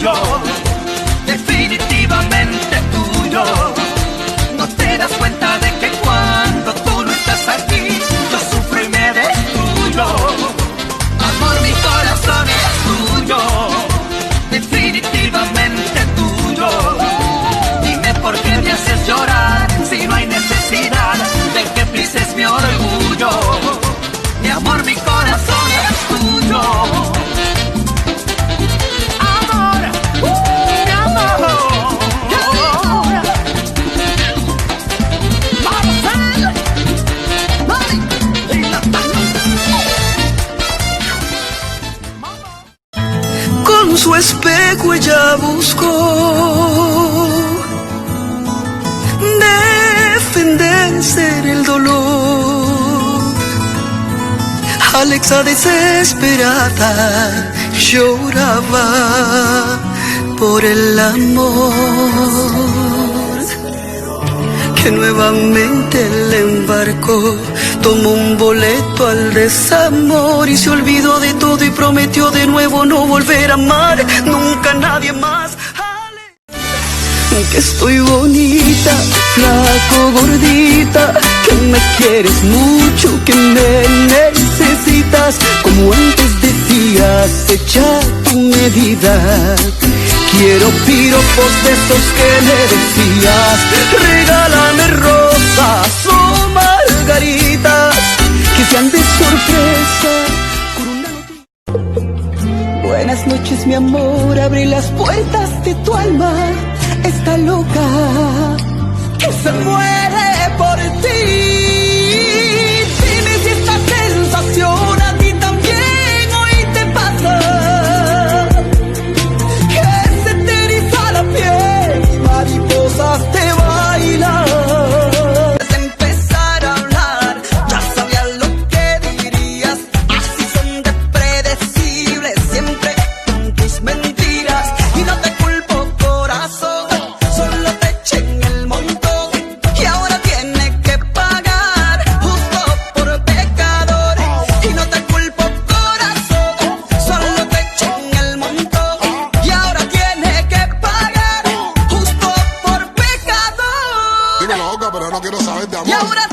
tuyo, definitivamente tuyo. No te das cuenta de que cuando tú no estás aquí, yo sufro y me destruyo. Amor, mi corazón es tuyo, definitivamente tuyo. Dime por qué me haces llorar si no hay necesidad de que pises mi orgullo. Mi amor, mi corazón es tuyo. Amor, mi amor. Con su espejo ella buscó defenderse del dolor. Alexa desesperada lloraba por el amor que nuevamente le embarcó. Tomó un boleto al desamor y se olvidó de todo y prometió de nuevo no volver a amar nunca a nadie más. Que estoy bonita, flaco, gordita, que me quieres mucho, que me necesitas, como antes decías, echa tu medida. Quiero piropos de esos que me decías, regálame rosas o margaritas, que sean de sorpresa con una noticia. Buenas noches, mi amor, abre las puertas de tu alma. Está loca, que se muere por ti. Dime si esta sensación a ti también hoy te pasa, que se te eriza la piel y mariposas te bailan. Antes de empezar a hablar, ya sabía lo que dirías. Así son de predecibles, siempre con tus mentiras. Y no te culpo, corazón. Pero no quiero saber de amor. Y ahora